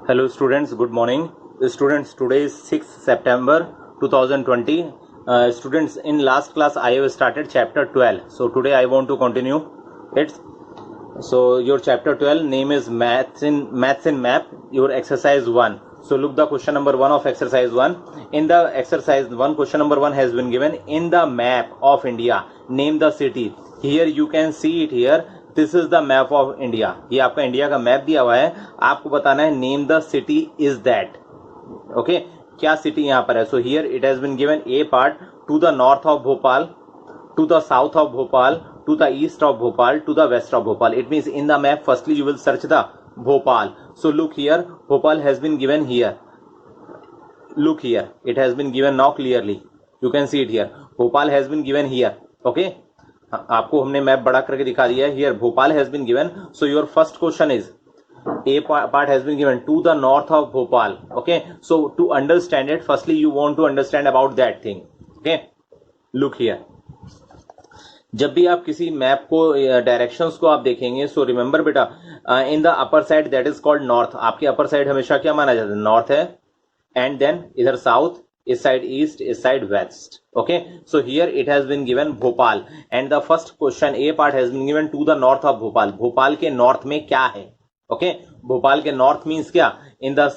Hello students, good morning. Students, today is 6th September 2020. Students, in last class I have started chapter 12. So today I want to continue it. So your chapter 12 name is Maths in Map, your exercise 1. So look the question number 1 of exercise 1. In the exercise 1, question number 1 has been given. In the map of India, name the city. Here you can see it here. This is the map of India. ये आपका India का map दिया हुआ है. आपको बताना है name the city is that. Okay, क्या सिटी यहां पर है. So here it has been given a part to the north of Bhopal, to the south of Bhopal, to the east of Bhopal, to the west of Bhopal. It means in the map firstly you will search the Bhopal. So look here, Bhopal has been given here. Look here, it has been given now clearly. You can see it here. Bhopal has been given here. Okay, आपको हमने map बड़ा करके दिखा दिया है. Here Bhopal has been given. So your first question is A part has been given to the north of Bhopal. Okay, so to understand it, firstly you want to understand about that thing. Okay, look here. जब भी आप किसी map को directions को आप देखेंगे, so remember बेटा, in the upper side that is called north. आपके अपर साइड हमेशा क्या माना जाता है? नॉर्थ है. एंड देन इधर साउथ, इस साइड ईस्ट, इस side west. Okay, so here it has been given Bhopal and the first question A part has been given to the north of Bhopal. Bhopal के नॉर्थ में क्या है? ओके, भोपाल के नॉर्थ मीन्स क्या? In the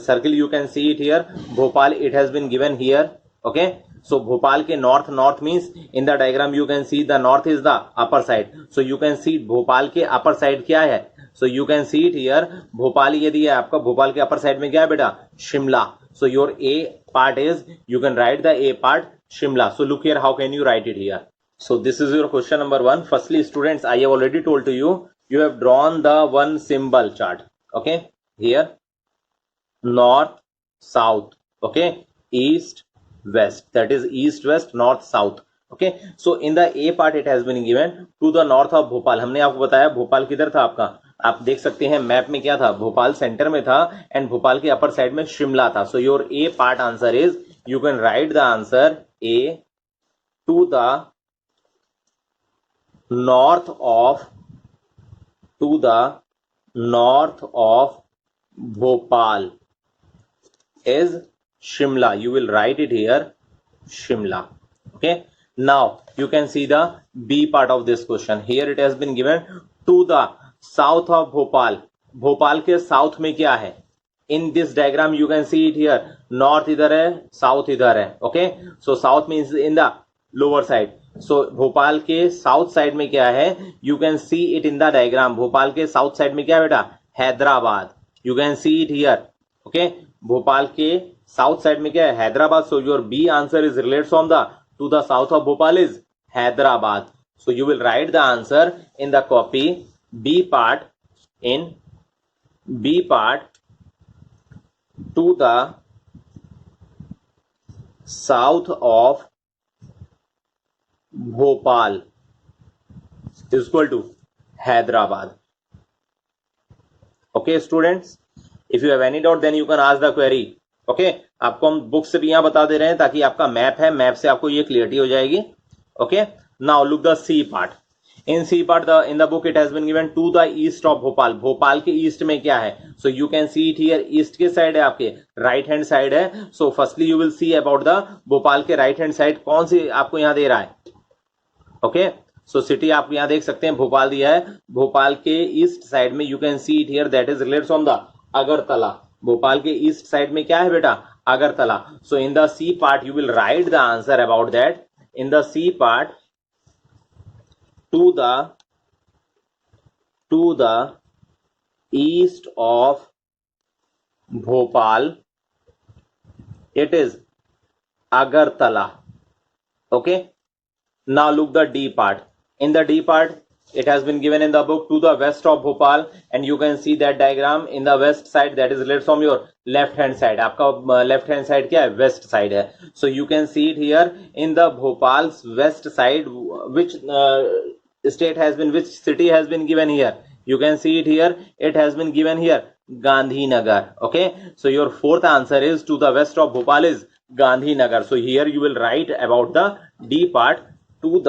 circle you can see it here. Bhopal it has been given here. Okay, so Bhopal के north, north means in the diagram you can see the north is the upper side. So you can see Bhopal के upper side क्या है. So you can see it here. Bhopal ये दिया है आपका. भोपाल के upper side में क्या है बेटा? शिमला. सो your A part is, you can write the A part Shimla. So look here, how can you write it here? So this is your question number 1. Firstly students, I have already told to you, you have drawn the one symbol chart. Okay, here north, south, okay, east, west, that is east, west, north, south. Okay, so in the A part it has been given to the north of Bhopal. हमने आपको बताया भोपाल किधर था आपका. आप देख सकते हैं मैप में क्या था. भोपाल सेंटर में था एंड भोपाल के अपर साइड में शिमला था. So your A part answer is, you can write the answer A to the north of Bhopal is Shimla. You will write it here Shimla. Okay, now you can see the B part of this question. Here it has been given to the south of Bhopal. Bhopal के south में क्या है? In this diagram you can see it here. North इधर है, south इधर है. Okay, so south means in the lower side. So Bhopal के south side में क्या है? You can see it in the diagram. Bhopal के साउथ साइड में क्या है बेटा? Hyderabad. You can see it here. Okay, Bhopal के साउथ साइड में क्या है? Hyderabad. So your B answer is related from the to the south of Bhopal is Hyderabad. So you will write the answer in the copy B part, in B part to the south of Bhopal is equal to Hyderabad. Okay students, if you have any doubt then you can ask the query. Okay, आपको हम book से भी यहां बता दे रहे हैं ताकि आपका मैप है, मैप से आपको ये क्लियरिटी हो जाएगी. Okay, now look the C part. In C part in the book it has been given to the east of Bhopal. Bhopal के ईस्ट में क्या है? So you can see it here. East के साइड है आपके, राइट हैंड साइड है. So firstly you will see about the Bhopal के right hand side कौन सी आपको यहां दे रहा है. ओके, सो सिटी आप यहां देख सकते हैं भोपाल दिया है. भोपाल के ईस्ट साइड में you can see it here that is related from the Agartala. Bhopal के ईस्ट साइड में क्या है बेटा? Agartala. So in the C part you will write the answer about that. In the C part to the east of Bhopal it is Agartala. Okay, now look the D part. In the D part it has been given in the book to the west of Bhopal and you can see that diagram. In the west side that is related from your left hand side. आपका left hand side क्या है? West side है. So you can see it here in the Bhopal's west side. Which state has been, which city has been given here? You can see it here. It has been given here Gandhinagar. Okay, so your fourth answer is to the west of Bhopal is Gandhinagar. So here you will write about the D part to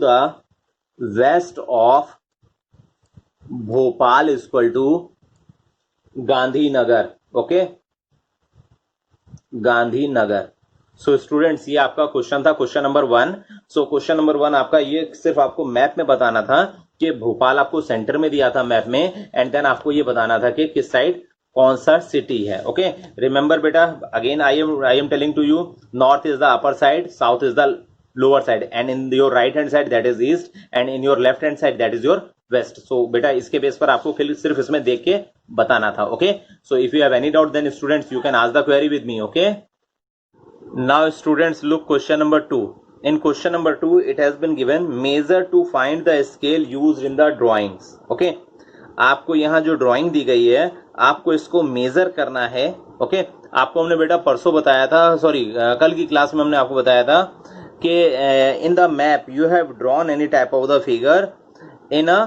the west of Bhopal is equal to Gandhinagar, okay, Gandhinagar. So students ये आपका question था, question number 1। So question number 1 आपका ये सिर्फ आपको map में बताना था कि भोपाल आपको सेंटर में दिया था मैप में, एंड देन आपको ये बताना था कि किस साइड कौन सा सिटी है, ओके। रिमेंबर बेटा, again I am telling to you, north is the upper side, south is the lower side, and in your right hand side that is east, and in your left hand side that is your west. So बेटा इसके base पर आपको सिर्फ इसमें देख के बताना था, okay. So if you have any doubt then students you can ask the query with me, okay. Now students look question number 2. In question number 2 it has been given measure to find the scale used in the drawings. Okay, आपको यहाँ जो drawing दी गई है आपको इसको major करना है, okay. आपको हमने बेटा परसों बताया था, सॉरी कल की क्लास में हमने आपको बताया था कि इन the map you have drawn any type of the figure in a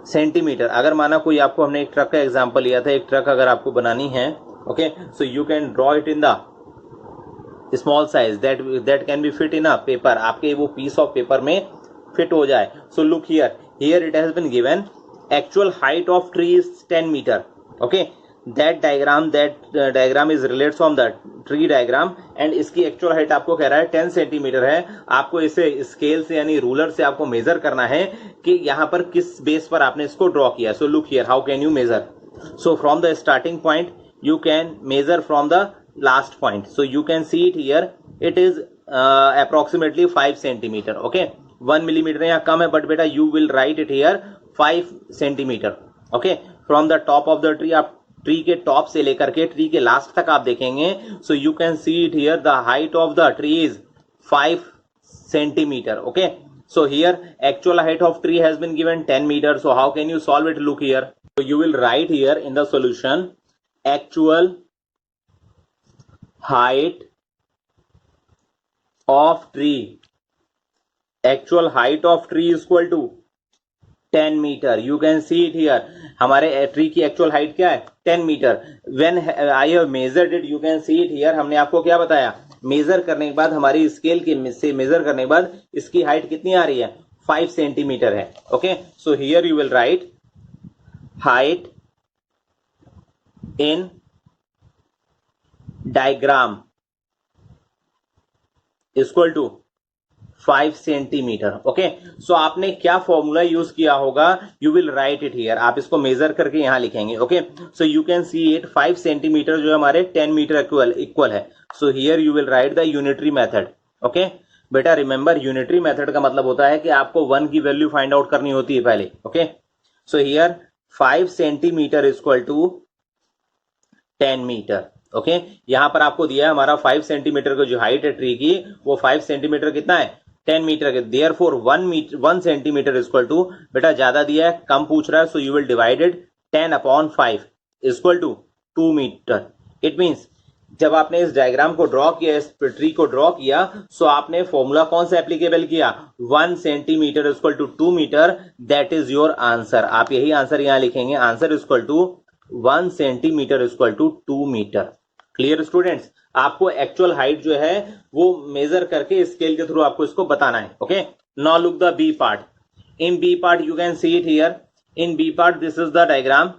centimetre. अगर माना कोई आपको, हमने एक ट्रक का एग्जांपल लिया था, एक ट्रक अगर आपको बनानी है, okay, so you can draw it in the small size that can be fit in a paper, आपके वो पीस ऑफ पेपर में फिट हो जाए। So look here it has been given actual height of tree is 10 metre, okay. That diagram is related from the tree diagram, and इसकी actual height आपको कह रहा है 10 सेंटीमीटर है। आपको इसे स्केल से यानी रूलर से आपको मेजर करना है कि यहाँ पर किस बेस पर आपने इसको ड्रॉ किया। So look here how can you measure. So from the starting point you can measure from the last point, so you can see it here, it is approximately 5 centimeter, okay। 1 millimeter यहाँ कम है, but बेटा you will write it here 5 centimeter, okay। from the top of the tree, आप tree के top से लेकर के tree के last तक आप देखेंगे, so you can see it here, the height of the tree is 5 centimeter, okay। so here actual height of tree has been given 10 meter, so how can you solve it? Look here, so you will write here in the solution actual height of tree, actual height of tree is equal to 10 meter. You can see it here, हमारे tree की actual height क्या है? 10 metre. When I have measured it, you can see it here, हमने आपको क्या बताया, major करने के बाद, हमारी स्केल के से मेजर करने के बाद इसकी हाइट कितनी आ रही है? 5 सेंटीमीटर है, okay. So here you will write height in diagram equal to 5 centimetre, okay. So आपने क्या फॉर्मूला यूज किया होगा? You will write it here, आप इसको मेजर करके यहां लिखेंगे, okay. So you can see it 5 centimetre जो हमारे 10 मीटर इक्वल है। So here you will write the unitary method, okay. बेटा रिमेंबर यूनिटरी मेथड का मतलब होता है कि आपको 1 की वैल्यू फाइंड आउट करनी होती है पहले, okay. So here 5 centimetre equal to 10 metre, okay. यहां पर आपको दिया है हमारा 5 सेंटीमीटर का जो हाइट है ट्री की, वो 5 सेंटीमीटर कितना है? 10 मीटर के। देयरफॉर 1 सेंटीमीटर इक्वल टू, बेटा ज्यादा दिया है, कम पूछ रहा है, so you will divided 10/5 equal to 2 metre. It means जब आपने इस डायग्राम को ड्रॉ किया, इस ट्री को ड्रॉ किया, सो आपने फॉर्मूला कौन सा एप्लीकेबल किया? 1 centimetre equal to 2 metre, that is your answer. आप यही आंसर यहां लिखेंगे, answer equal to 1 centimetre equal to 2 metre. Clear students? आपको एक्चुअल हाइट जो है वो मेजर करके स्केल के थ्रू आपको इसको बताना है, okay. Now look the B part. In B part you can see it here, in B part this is the diagram.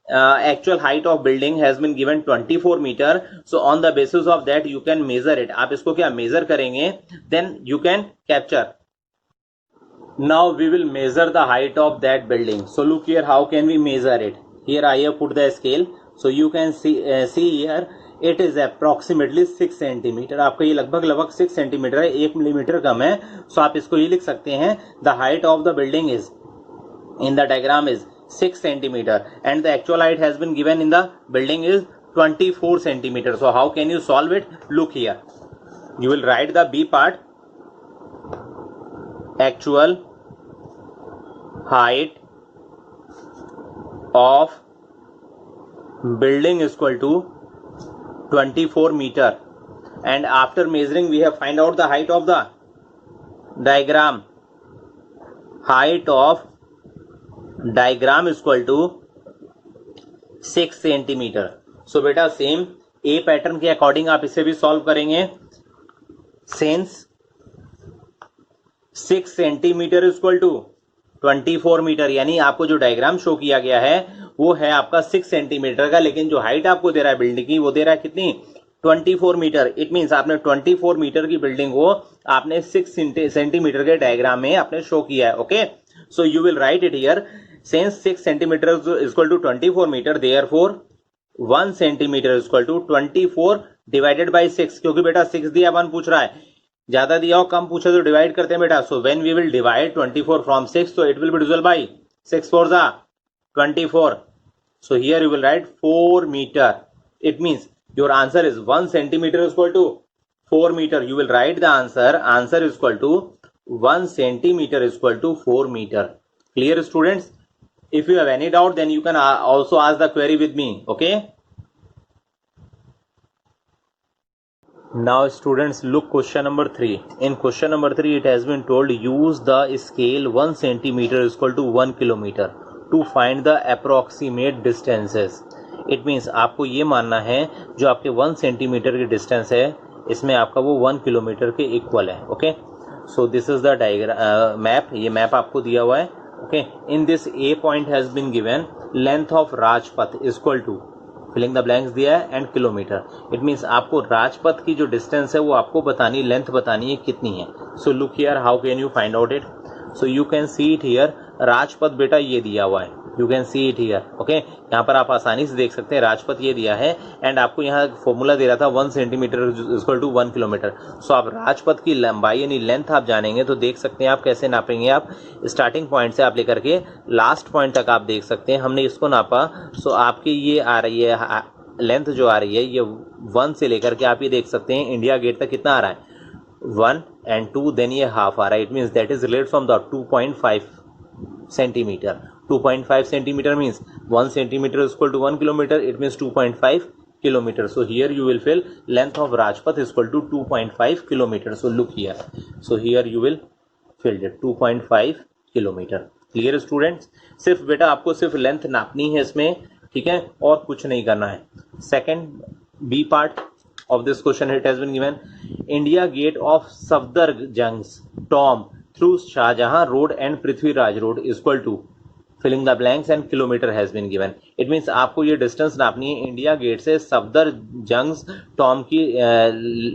Actual height of building has been given 24 meter, so on the basis of that you can measure it। आप इसको क्या major करेंगे, then you can capture। Now we will measure the height of that building, so look here how can we measure it। Here I have put the scale, so you can see here it is approximately 6 centimetre. आपका ये लगभग 6 centimetre है, 1 millimetre कम है। सो आप इसको ये लिख सकते हैं, the height of the building is in the diagram is 6 centimeter and the actual height has been given in the building is 24 centimeter. So how can you solve it? Look here, you will write the B part, actual height of building is equal to 24 meter, and after measuring we have find out the height of the diagram, height of diagram equal to 6 centimetre. So बेटा same a pattern के according आप इसे भी solve करेंगे। Since 6 centimetre equal to 24 metre, यानी आपको जो diagram show किया गया है वो है आपका 6 सेंटीमीटर का, लेकिन जो हाइट आपको दे रहा है बिल्डिंग की वो दे रहा है कितनी, 24 मीटर। इट मीन्स आपने 24 मीटर की बिल्डिंग को आपने 6 सेंटीमीटर के डायग्राम में आपने शो किया है। Okay, so you will write it here, since 6 centimetre is equal to 24 metre, therefore 1 centimetre is equal to 24 divided by 6, क्योंकि बेटा 6 दिया 1 पूछ रहा है, ज्यादा दिया हो कम पूछे तो डिवाइड करते हैं बेटा। So when we will divide 24 from 6, so it will be divisible by 6 4 जा 24. So here you will write 4 meter. It means your answer is 1 centimeter is equal to 4 meter. You will write the answer. Answer is equal to 1 centimeter is equal to 4 meter. Clear, students? If you have any doubt, then you can also ask the query with me. Okay? Now students, look question number 3. In question number 3 it has been told, use the scale 1 centimeter is equal to 1 kilometer to find the approximate distances. It means आपको ये मानना है जो आपके 1 centimetre की distance है इसमें आपका वो 1 किलोमीटर के इक्वल है। Okay, so this is the diagram map, ये मैप आपको दिया हुआ है। Okay, in this A point has been given length of Rajpath is equal to, filling the blanks दिया है, एंड किलोमीटर। इट मीन्स आपको राजपथ की जो डिस्टेंस है वो आपको बतानी, लेंथ बतानी है कितनी है। सो look here, how can you find out it? So you can see it here, Rajpath बेटा ये दिया हुआ है, you can see it here. Okay, यहाँ पर आप आसानी से देख सकते हैं राजपथ ये दिया है, एंड आपको यहाँ फॉर्मूला दे रहा था 1 सेंटीमीटर इक्वल टू 1 किलोमीटर। सो आप राजपथ की लंबाई यानी लेंथ आप जानेंगे तो देख सकते हैं आप कैसे नापेंगे। आप स्टार्टिंग पॉइंट से आप लेकर के लास्ट पॉइंट तक आप देख सकते हैं, हमने इसको नापा। सो आपकी ये आ रही है लेंथ जो आ रही है ये 1 से लेकर के आप ये देख सकते हैं इंडिया गेट तक कितना आ रहा है 1 एंड 2, देन ये हाफ आ रहा है। It means that is related from the 2.5 centimetre. 2.5 centimetre means 1 centimetre is equal to 1 kilometre, it means 2.5 kilometer. So here you will fill length of Rajpath is equal to 2.5 kilometer. So look here. So here you will fill it 2.5 kilometer. Clear students? सिर्फ बेटा आपको सिर्फ length नापनी है इसमें, ठीक है, और कुछ नहीं करना है। Second B part of this question it has been given, India gate of Safdarjungs Tom through Shahjahan Road and Prithviraj Road is equal to, filling the blanks and kilometre has been given. It means आपको ये distance नापनी है, India gate से Safdarjung Tom की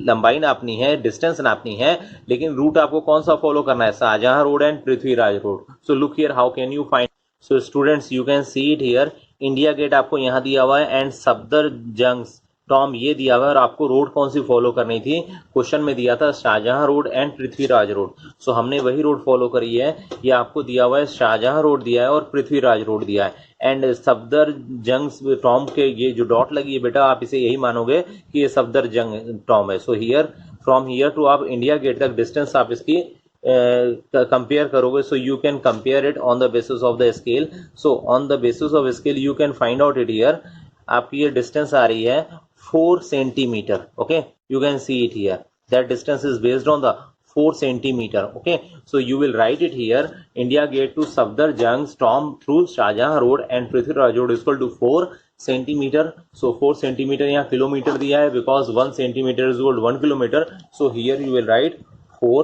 लंबाई नापनी है, distance नापनी है, लेकिन root आपको कौन सा फॉलो करना है, Shahjahan road and Prithviraj road. So look here, how can you find? So students you can see it here, India Gate आपको यहाँ दिया हुआ है एंड सफदरजंग टॉम ये दिया हुआ है, और आपको रोड कौन सी फॉलो करनी थी, क्वेश्चन में दिया था Shahjahan road and Prithviraj road. So हमने वही रोड फॉलो करी है, ये आपको दिया हुआ है शाहजहां रोड दिया है और पृथ्वीराज रोड दिया है, एंड सफदरजंग टॉम के ये जो डॉट लगी है बेटा आप इसे यही मानोगे कि ये सफदरजंग टॉम है। So here from here to आप इंडिया गेट तक डिस्टेंस आप इसकी कंपेयर करोगे। So you can compare it on the basis of the scale. So on the basis of scale you can find out it here, आपकी ये distance आ रही है 4 centimeter. Okay, you can see it here, that distance is based on the 4 centimeter. Okay, so you will write it here, India gate to Safdarjung Tom through Shahjahan Road and Prithviraj Road is equal to 4 centimeter. So 4 centimeter यहाँ kilometre दिया है, because 1 centimeter is equal to 1 kilometer. So here you will write 4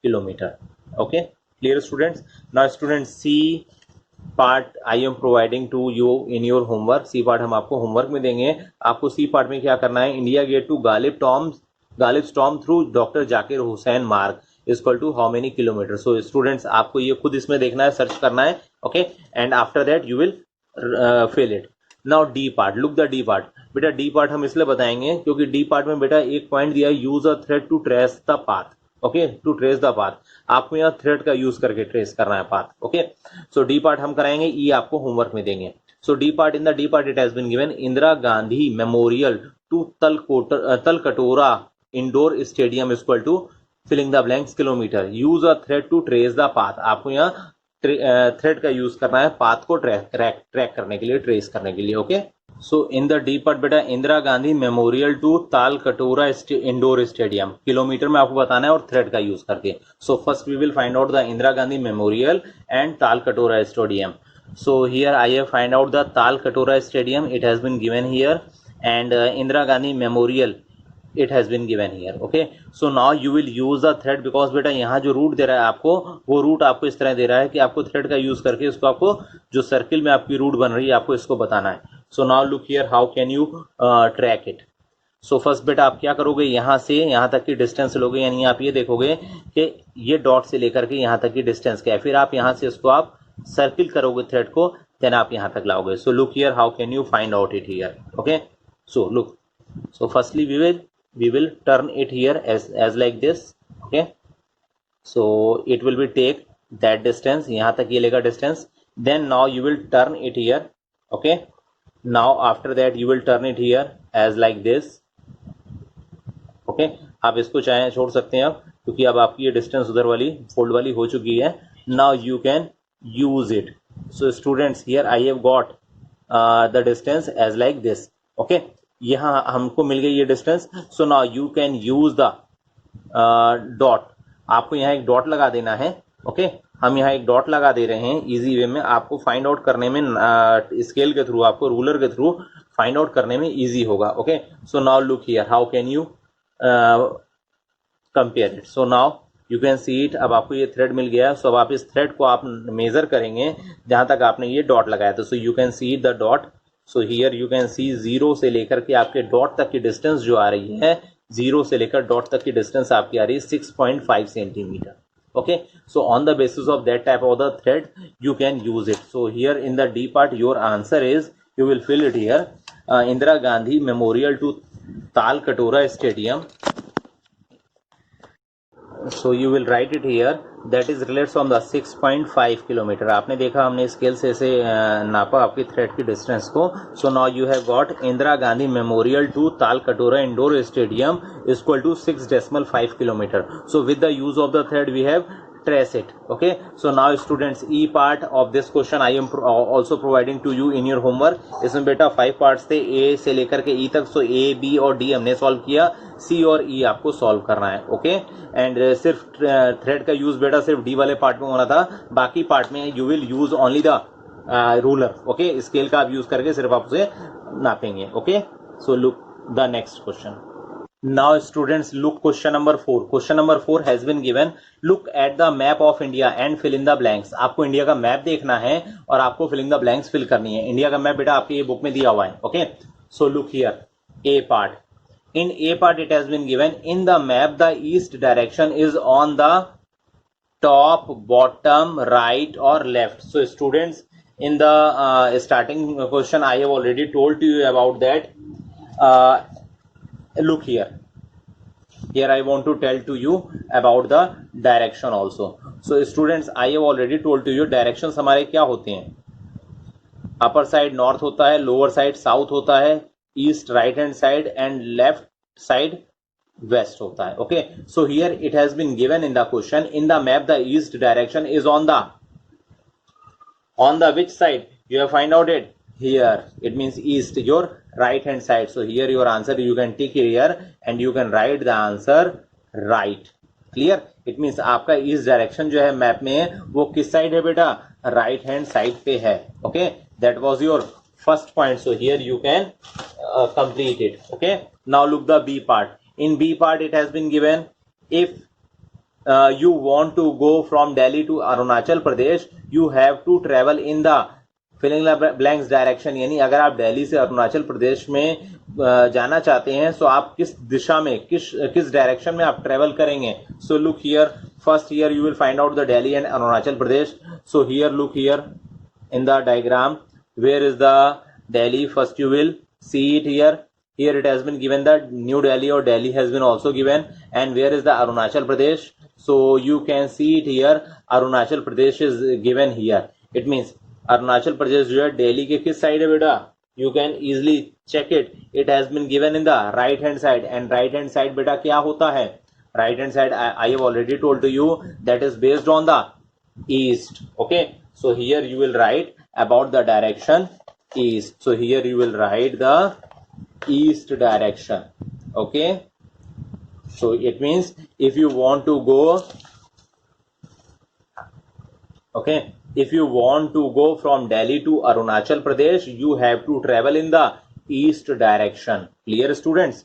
kilometer. Okay, clear students? Now students, see part I am providing to you in your homework. C part हम आपको homework में देंगे। आपको C part में क्या करना है, India gate to Ghalib tomb through doctor Zakir Hussain Marg is equal to how many kilometre. So students आपको ये खुद इसमें देखना है, सर्च करना है। Okay, and after that you will fill it. Now D part, look the D part. बेटा डी पार्ट हम इसलिए बताएंगे क्योंकि डी पार्ट में बेटा एक पॉइंट दिया है, use a thread to trace the path. Okay, to trace the path, आपको यहाँ थ्रेड का यूज करके ट्रेस करना है path. Okay, so D part हम कराएंगे, ये आपको होमवर्क में देंगे। So D part, in the D part it has been given, Indira Gandhi memorial to Talkatora indoor stadium is equal to filling the blanks kilometre, use a thread to trace the path. आपको यहाँ thread का use करना है path को track करने के लिए, trace करने के लिए। Okay, so in the D part बेटा Indira Gandhi memorial to Talkatora indoor stadium, kilometre में आपको बताना है और थ्रेड का यूज करके। So first we will find out the Indira Gandhi memorial and Talkatora stadium. So here I have find out the Talkatora stadium, it has been given here, and Indira Gandhi memorial it has been given here. Okay, so now you will use the thread because बेटा यहाँ जो root दे रहा है आपको, वो root आपको इस तरह दे रहा है कि आपको थ्रेड का यूज करके इसको आपको जो सर्किल में आपकी रूट बन रही है आपको इसको बताना है. So now look here how can you track it. So first बेटा आप क्या करोगे, यहाँ से यहाँ तक की डिस्टेंस लोगे, यानी आप ये देखोगे कि ये डॉट से लेकर के यहाँ तक की डिस्टेंस क्या है, फिर आप यहाँ से इसको आप सर्किल करोगे थ्रेड को, देन आप यहाँ तक लाओगे. सो look here how can you find out it here. Okay, so look, so firstly we will turn it here as like this. Okay, so it will be take that distance, यहाँ तक ये लेगा distance, then now you will turn it here. Okay, now after that you will turn it here as like this. Okay, आप इसको चाहे छोड़ सकते हैं आप, क्योंकि अब आपकी ये डिस्टेंस उधर वाली फोल्ड वाली हो चुकी है. now you can use it. so students, here I have got the distance as like this. Okay, यहाँ हमको मिल गई ये distance. So now you can use the dot. आपको यहाँ एक डॉट लगा देना है. ओके, हम यहाँ एक डॉट लगा दे रहे हैं इजी वे में, आपको फाइंड आउट करने में स्केल के थ्रू, आपको रूलर के थ्रू फाइंड आउट करने में इजी होगा. Okay, so now look here how can you compare it. So now you can see it. अब आपको ये थ्रेड मिल गया. सो अब आप इस थ्रेड को आप मेजर करेंगे जहां तक आपने ये डॉट लगाया था. सो you can see the dot. So here you can C zero से लेकर के आपके डॉट तक की डिस्टेंस जो आ रही है, जीरो से लेकर डॉट तक की डिस्टेंस आपकी आ रही है 6.5 centimetre. Okay, so on the basis of that type of the thread you can use it. So here in the D part your answer is, you will fill it here, Indira Gandhi memorial to Talkatora stadium. So you will write it here, that is relates from the 6.5 kilometre. आपने देखा हमने scale से इसे नापा आपकी thread की distance को. So now you have got Indira Gandhi memorial to Talkatora Indoor stadium is equal to 6.5 kilometre. So with the use of the thread we have trace it. Okay, so now students, E part of this question I am also providing to you in your homework. इसमें बेटा 5 parts थे, A से लेकर के E तक. सो A, B और D हमने solve किया, C और E आपको सॉल्व करना है. ओके, एंड सिर्फ थ्रेड का यूज बेटा सिर्फ D वाले पार्ट में होना था, बाकी पार्ट में you will use only the ruler. Okay, scale का आप यूज करके सिर्फ आप उसे नापेंगे. Okay, so look the next question. Now students, look question number 4. Question number 4 has been given. Look at the map of India and fill in the blanks. आपको India का map देखना है और आपको fill in the blanks fill करनी है. India का map बेटा आपकी ये बुक में दिया हुआ है. Okay, so look here, A part. In A part it has been given, in the map the east direction is on the top, bottom, right or left. So students, in the starting question I have already told to you about that. Look here I want to tell to you about the direction also. So students, I have already told to you directions हमारे क्या होते हैं. Upper side north होता है, lower side south होता है, east right hand side and left side west होता है. Okay, so here it has been given in the question, in the map the east direction is on the which side. You have find out it here, it means east, your right hand side. So here your answer you can tick here and you can write the answer right. Clear? It means आपका east direction जो है map में वो किस side है बेटा, right hand side पे है. Okay, that was your first point. So here you can complete it. Okay, now look the B part. In B part it has been given, if you want to go from Delhi to Arunachal Pradesh, you have to travel in the filling blanks direction. यानी अगर आप दिल्ली से अरुणाचल प्रदेश में जाना चाहते हैं तो आप किस दिशा में, किस डायरेक्शन में आप ट्रेवल करेंगे. So look here, first here you will find out the Delhi and Arunachal Pradesh. So here look here in the diagram, where is the Delhi. First you will see it here. Here it has been given that New Delhi or Delhi has been also given, and where is the Arunachal Pradesh. So you can see it here, Arunachal Pradesh is given here. It means Arunachal Pradesh जो है दिल्ली के किस side है बेटा, you can easily check it. It has been given in the right hand side. And right hand side बेटा क्या होता है, right hand side I have already told to you that is based on the east. Okay, so here you will write about the direction east. So here you will write the east direction. Okay, so it means if you want to go, okay, if you want to go from Delhi to Arunachal Pradesh, you have to travel in the east direction. Clear students?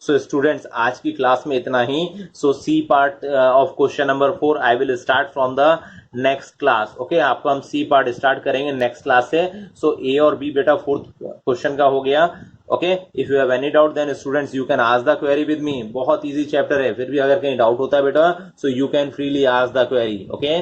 So students आज की class में इतना ही. So C part of question number 4 I will start from the next class. Okay, आपको हम C part start करेंगे next class से. So ए और बी बेटा फोर्थ क्वेश्चन का हो गया. Okay, if you have any doubt then students you can ask the query with me. बहुत इजी चैप्टर है, फिर भी अगर कहीं डाउट होता है बेटा सो you can freely ask the query. Okay.